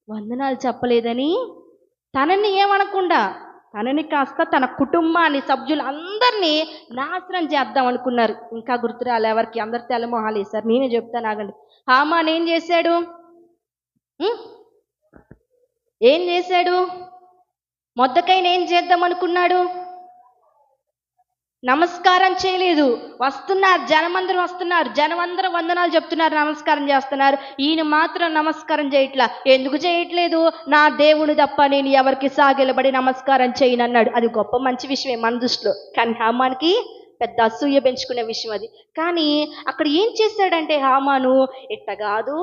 వందనాలు చెప్పలేదని తనని ఏమనకుండా, తనని కాస్త తన కుటుంబాన్ని, సభ్యులందరినీ నాశనం చేద్దాం అనుకున్నారు. ఇంకా గుర్తురాలి ఎవరికి, అందరు తెల్లమొహాలు వేశారు. నేనే చెప్తాను ఆగండి. హామాన్ ఏం చేశాడు? మొర్దెకైని ఏం చేద్దాం అనుకున్నాడు? నమస్కారం చేయలేదు. జనమందరూ వందనాలు చెప్తున్నారు, నమస్కారం చేస్తున్నారు. ఈయన మాత్రం నమస్కారం చేయట్లా. ఎందుకు చేయట్లేదు? నా దేవుని తప్ప నేను ఎవరికి సాగిలబడి నమస్కారం చేయను అన్నాడు. అది గొప్ప మంచి విషయమే మన దృష్టిలో, కానీ హామాన్కి పెద్ద అసూయ పెంచుకునే విషయం అది. కానీ అక్కడ ఏం చేశాడంటే హామాను, ఇట్ట కాదు,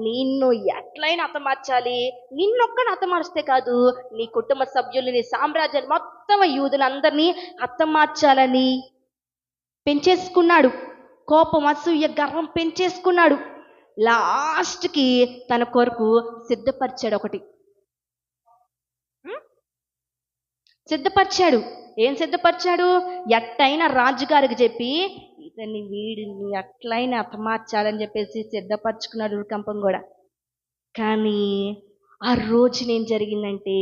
నిన్ను ఎట్లయినా హతమార్చాలి, నిన్నొక్కని హతమార్చితే కాదు, నీ కుటుంబ సభ్యుల్ని, నీ సామ్రాజ్యాన్ని మొత్తం, యూదులందరినీ హతమార్చాలని పెంచేసుకున్నాడు. కోపం, అసూయ, గర్వం పెంచేసుకున్నాడు. లాస్ట్కి తన కొరకు సిద్ధపరిచాడు. ఏం సిద్ధపరిచాడు? ఎట్టయినా రాజుగారికి చెప్పి వీడిని ఎట్లయినా హతమార్చాలని చెప్పేసి సిద్ధపరచుకున్నాడు ఉరికంపం కూడా. కానీ ఆ రోజున ఏం జరిగిందంటే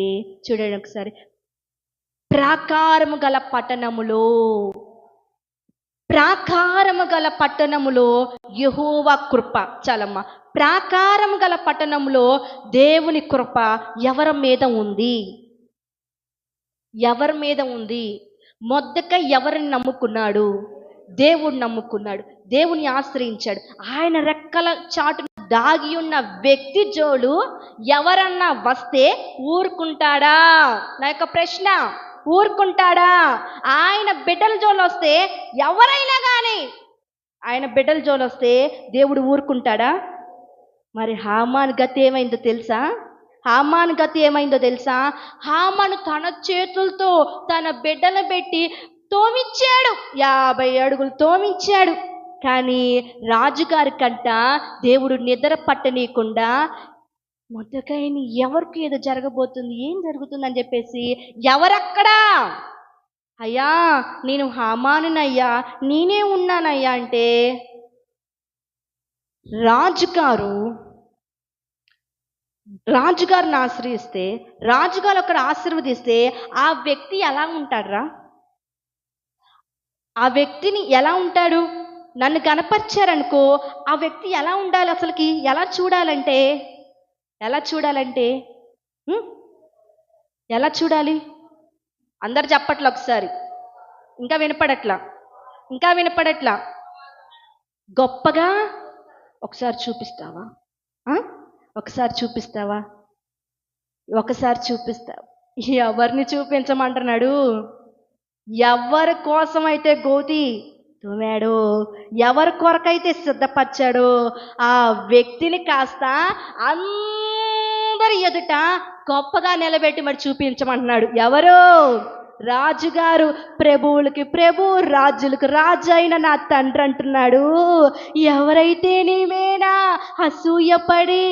చూడండి ఒకసారి. ప్రాకారము గల పట్టణములో యెహోవా కృప. చాలమ్మా. ప్రాకారము గల పట్టణములో దేవుని కృప ఎవరి మీద ఉంది? మొర్దెకై ఎవరిని నమ్ముకున్నాడు? దేవుడిని నమ్ముకున్నాడు, దేవుని ఆశ్రయించాడు. ఆయన రెక్కల చాటున దాగి ఉన్న వ్యక్తి జోలు ఎవరన్నా వస్తే ఊరుకుంటాడా? నా యొక్క ప్రశ్న, ఊరుకుంటాడా? ఆయన బిడ్డల జోలు వస్తే, ఎవరైనా కానీ ఆయన బిడ్డల జోలు వస్తే దేవుడు ఊరుకుంటాడా? మరి హామాన్ గతి ఏమైందో తెలుసా? హామాను తన చేతులతో తన బిడ్డలు పెట్టి తోమిచ్చాడు, 50 అడుగులు తోమిచ్చాడు. కానీ రాజుగారి కంట దేవుడు నిద్ర పట్టనీయకుండా మొర్దెకైని ఎవరికి ఏదో జరగబోతుంది, ఏం జరుగుతుందని చెప్పేసి, ఎవరక్కడా? అయ్యా నేను హామానునయ్యా, నేనే ఉన్నానయ్యా అంటే, రాజుగారిని ఆశ్రయిస్తే, రాజుగారు అక్కడ ఆశీర్వదిస్తే ఆ వ్యక్తి ఎలా ఉంటాడురా? ఆ వ్యక్తిని ఎలా ఉంటాడు? నన్ను కనపరిచారనుకో, ఆ వ్యక్తి ఎలా ఉండాలి? అసలుకి ఎలా చూడాలంటే ఎలా చూడాలి? అందరు చెప్పట్లా ఒకసారి, ఇంకా వినపడట్లా. గొప్పగా ఒకసారి చూపిస్తావా? ఒకసారి చూపిస్తావా? ఎవరిని చూపించమంటున్నాడు? ఎవరి కోసమైతే గోతి తోమాడు. ఎవరి కొరకైతే సిద్ధపరిచాడో ఆ వ్యక్తిని కాస్త అందరి ఎదుట గొప్పగా నిలబెట్టి మరి చూపించమంటున్నాడు. ఎవరు? రాజుగారు. ప్రభువులకి ప్రభు, రాజులకు రాజు అయిన నా తండ్రి అంటున్నాడు, ఎవరైతే నీ మీద అసూయపడి,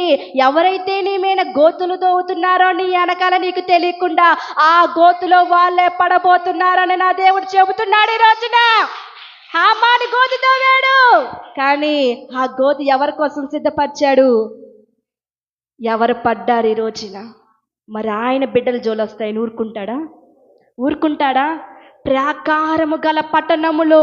ఎవరైతే నీ మీద గోతులు దోవుతున్నారో నీ వెనకాల నీకు తెలియకుండా ఆ గోతులో వాళ్ళే పడబోతున్నారని నా దేవుడు చెబుతున్నాడు. ఈ రోజున హామాను గోతి తవ్వాడు, కానీ ఆ గోతి ఎవరి కోసం సిద్ధపరిచాడు? ఎవరు పడ్డారు ఈ రోజున? మరి ఆయన బిడ్డల జోలు వస్తాయని ఊరుకుంటాడా? ప్రాకారము గల పట్టణములో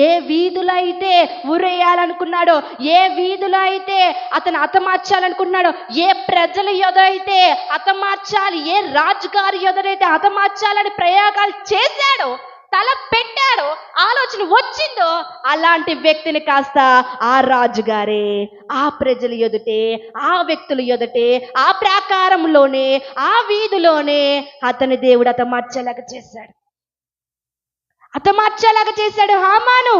ఏ వీధులో అయితే ఊరేయాలనుకున్నాడో, ఏ వీధులో అయితే అతను హతమార్చాలనుకున్నాడో, ఏ ప్రజల యొద అయితే హతమార్చాలి, ఏ రాజుగారి యొదైతే హతమార్చాలని ప్రయోగాలు చేశాడో, తల పెట్టాడో, ఆలోచన వచ్చిందో, అలాంటి వ్యక్తిని కాస్త ఆ రాజుగారే ఆ ప్రజల ఎదుటే, ఆ వ్యక్తుల ఎదుటే, ఆ ప్రాకారంలోనే, ఆ వీధిలోనే అతని దేవుడు హతమార్చేలాగా చేశాడు. హామాను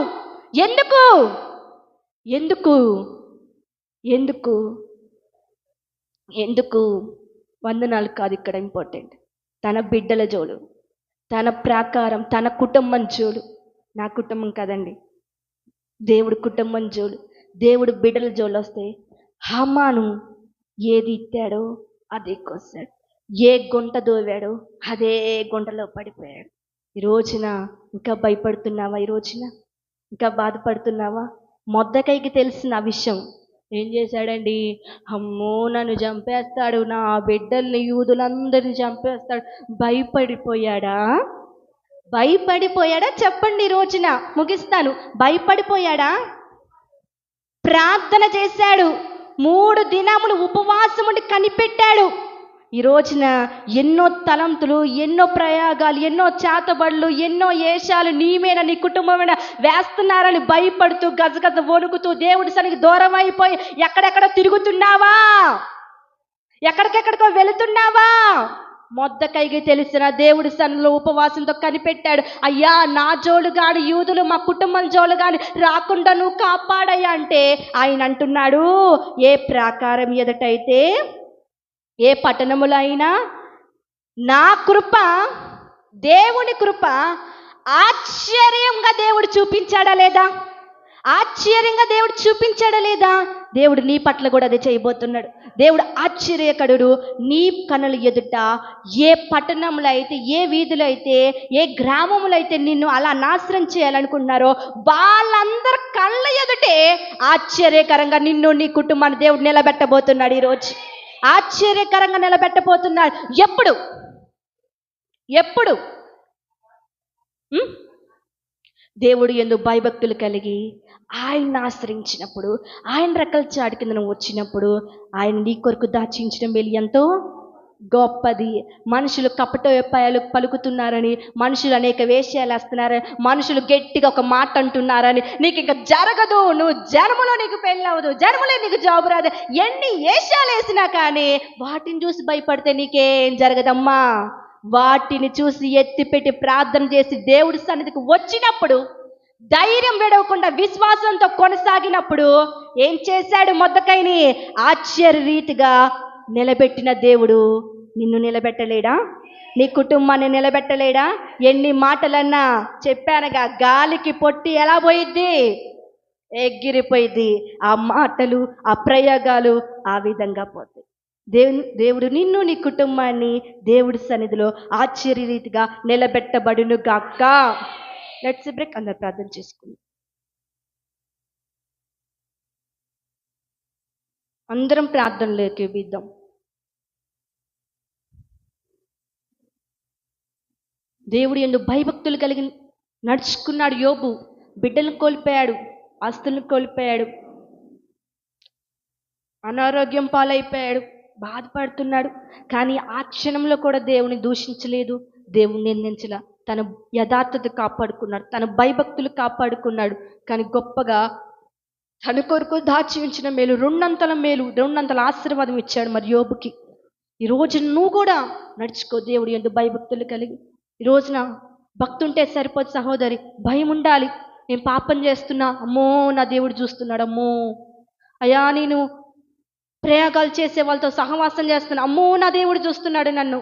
ఎందుకు వందనాలు కాదు ఇక్కడ ఇంపార్టెంట్. తన బిడ్డల జోలు, తన ప్రాకారం, తన కుటుంబం జోలు. నా కుటుంబం కదండి, దేవుడు కుటుంబం జోలు, దేవుడు బిడ్డల జోలు వస్తే హామాను ఏది ఇత్తాడో అదే కోసాడు, ఏ గుంట దోవాడో అదే గుంటలో పడిపోయాడు. ఈ రోజున ఇంకా భయపడుతున్నావా? ఈ రోజున ఇంకా బాధపడుతున్నావా? మొర్దెకైకి తెలిసిన ఆ విషయం ఏం చేశాడండి? అమ్మో నన్ను చంపేస్తాడు, నా బిడ్డల్ని యూదులందరిని చంపేస్తాడు. భయపడిపోయాడా చెప్పండి. ఈ రోజున ముగిస్తాను. భయపడిపోయాడా? ప్రార్థన చేశాడు, 3 దినములు ఉపవాసముండి కనిపెట్టాడు. ఈ రోజున ఎన్నో తలంతులు, ఎన్నో ప్రయోగాలు, ఎన్నో చేతబడులు, ఎన్నో ఏషాలు నీ మీద, నీ కుటుంబం మీద వేస్తున్నారని భయపడుతూ, గజగజ వణుకుతూ, దేవుడి సన్నిధికి దూరం అయిపోయి ఎక్కడెక్కడో తిరుగుతున్నావా? ఎక్కడికెక్కడికో వెళుతున్నావా? మొర్దెకైకి తెలిసిన దేవుడి సన్నిధిలో ఉపవాసంతో కనిపెట్టాడు. అయ్యా నా జోలు గాని, యూదులు మా కుటుంబం జోలు గాని రాకుండా నువ్వు కాపాడయ్యా అంటే ఆయన అంటున్నాడు, ఏ ప్రాకారం ఎదుటైతే, ఏ పట్టణములో అయినా నా కృప, దేవుని కృప ఆశ్చర్యంగా దేవుడు చూపించాడా లేదా? దేవుడు నీ పట్ల కూడా అదే చేయబోతున్నాడు. దేవుడు ఆశ్చర్యకరుడు. నీ కనుల ఎదుట ఏ పట్టణంలో అయితే, ఏ వీధిలో అయితే, ఏ గ్రామంలో అయితే నిన్ను అలా నాశనం చేయాలనుకుంటున్నారో వాళ్ళందరి కళ్ళ ఎదుటే ఆశ్చర్యకరంగా నిన్ను, నీ కుటుంబాన్ని దేవుడు నిలబెట్టబోతున్నాడు. ఈరోజు ఆశ్చర్యకరంగా నిలబెట్టబోతున్నాడు. ఎప్పుడు దేవుడు యందు భయభక్తులు కలిగి ఆయన ఆశ్రయించినప్పుడు, ఆయన రెక్కల చాటు కింద నువ్వు వచ్చినప్పుడు, ఆయన నీ కొరకు దాచించిన మేలు ఎంతో గొప్పది. మనుషులు కపటోపాయాలు పలుకుతున్నారని, మనుషులు అనేక వేషాలు వేస్తున్నారని, మనుషులు గట్టిగా ఒక మాట అంటున్నారని నీకు ఇంకా జరగదు, నువ్వు జన్మలో నీకు పెళ్ళవదు, జన్మలో నీకు జాబు రాదు, ఎన్ని వేషాలు వేసినా కానీ వాటిని చూసి భయపడితే నీకేం జరగదమ్మా. వాటిని చూసి ఎత్తిపెట్టి ప్రార్థన చేసి దేవుడి సన్నిధికి వచ్చినప్పుడు, ధైర్యం విడవకుండా విశ్వాసంతో కొనసాగినప్పుడు ఏం చేశాడు? మొర్దెకైని ఆశ్చర్యరీతిగా నిలబెట్టిన దేవుడు నిన్ను నిలబెట్టలేడా? నీ కుటుంబాన్ని నిలబెట్టలేడా? ఎన్ని మాటలన్నా చెప్పానుగా, గాలికి పొట్టి ఎలా పోయిద్ది? ఎగిరిపోయిద్ది. ఆ మాటలు, ఆ ప్రయోగాలు ఆ విధంగా పోతాయి. దేవుడు నిన్ను, నీ కుటుంబాన్ని దేవుడి సన్నిధిలో ఆశ్చర్యరీతిగా నిలబెట్టబడును గాక. Let's break. అందరు ప్రార్థన చేసుకుందాం. అందరం ప్రార్థనలోకి విద్దాం. దేవుడు యందు భయభక్తులు కలిగి నడుచుకున్నాడు యోబు. బిడ్డలను కోల్పోయాడు, ఆస్తులను కోల్పోయాడు, అనారోగ్యం పాలైపోయాడు, బాధపడుతున్నాడు. కానీ ఆ క్షణంలో కూడా దేవుని దూషించలేదు, దేవుని నిందించలా. తన యథార్థత కాపాడుకున్నాడు, తన భయభక్తులు కాపాడుకున్నాడు. కానీ గొప్పగా తన కొరకు దాచి ఉంచిన మేలు, 200 ఆశీర్వాదం ఇచ్చాడు మరి యోబుకి. ఈ రోజు నువ్వు కూడా నడుచుకో దేవుడు యందు భయభక్తులు కలిగి. ఈ రోజున భక్తి ఉంటే సరిపోదు సహోదరి, భయం ఉండాలి. నేను పాపం చేస్తున్నా, అమ్మో నా దేవుడు చూస్తున్నాడు, అమ్మో అయ్యా నేను ప్రయోగాలు చేసే వాళ్ళతో సహవాసం చేస్తున్నా, అమ్మో నా దేవుడు చూస్తున్నాడు నన్ను.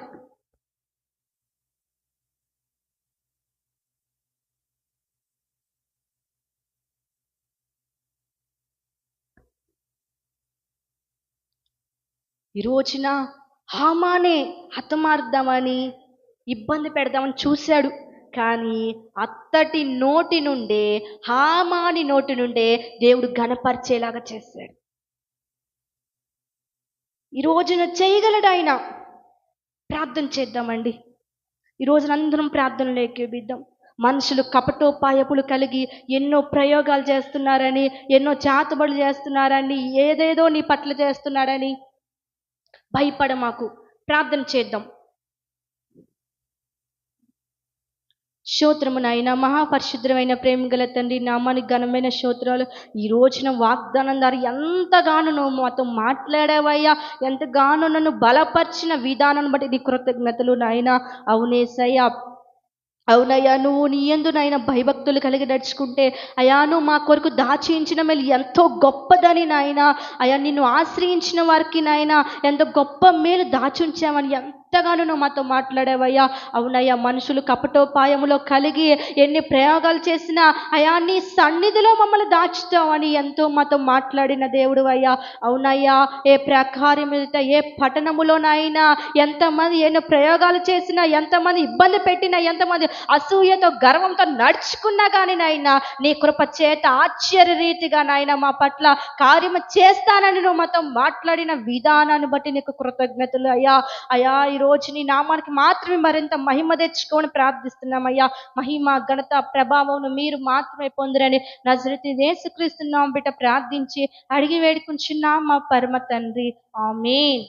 ఈ రోజున హామానే హతమార్దామని ఇబ్బంది పెడదామని చూశాడు, కానీ అత్తటి నోటి నుండే, హామాని నోటి నుండే దేవుడు ఘనపరిచేలాగా చేశాడు. ఈ రోజున చేయగలడు ఆయన. ప్రార్థన చేద్దామండి. ఈ రోజున అందరం ప్రార్థనలు ఏకీభవిద్దాం. మనుషులు కపటోపాయపులు కలిగి ఎన్నో ప్రయోగాలు చేస్తున్నారని, ఎన్నో చేతబడులు చేస్తున్నారని, ఏదేదో నీ పట్ల చేస్తున్నాడని భయపడ మాకు. ప్రార్థన చేద్దాం. స్తోత్రము నాయన, మహాపరిశుద్ధమైన ప్రేమ గల తండ్రి, నామానికి ఘనమైన స్తోత్రాలు. ఈ రోజున వాగ్దానం ద్వారా ఎంతగానో నువ్వు మాతో మాట్లాడావయ్యా, ఎంతగానో నన్ను బలపరిచిన విధానాన్ని బట్టి నీ కృతజ్ఞతలు నాయన. అవునేసయ్యా, అవునయ్యా, నువ్వు నీ యందు నాయన భయభక్తులు కలిగి నడుచుకుంటే అయ్యా నువ్వు మా కొరకు దాచించిన మేలు ఎంతో గొప్పదని నాయన. అయ్యా నిన్ను ఆశ్రయించిన వారికి నాయన ఎంతో గొప్ప మేలు దాచుంచామని ఎంతగానో నువ్వు మాతో మాట్లాడావయ్యా. అవునయ్యా, మనుషులు కపటోపాయములో కలిగి ఎన్ని ప్రయోగాలు చేసినా అయ్యా నీ సన్నిధిలో మమ్మల్ని దాచుతావని ఎంతో మాతో మాట్లాడిన దేవుడు అయ్యా. అవునయ్యా, ఏ ప్రకారం ఏ పట్టణములోనైనా ఎంతమంది ఎన్నో ప్రయోగాలు చేసినా, ఎంతమంది ఇబ్బంది పెట్టినా, ఎంతమంది అసూయతో గర్వంతో నడుచుకున్నా కానీ నాయన నీ కృప చేత ఆశ్చర్య రీతిగా నాయన మా పట్ల కార్యము చేస్తానని నువ్వు మాతో మాట్లాడిన విధానాన్ని బట్టి నీకు కృతజ్ఞతలు అయ్యా. అయ్యా ఈ రోజు నీ నామానికి మాత్రమే మరింత మహిమ తెచ్చుకొని ప్రార్థిస్తున్నామయ్యా. మహిమ ఘనత ప్రభావం మీరు మాత్రమే పొందిరని నజరేతు యేసుక్రీస్తు నామమున బిడ్డ ప్రార్థించి అడిగి వేడుకుంటున్నాం మా పరమ తండ్రి. ఆమేన్.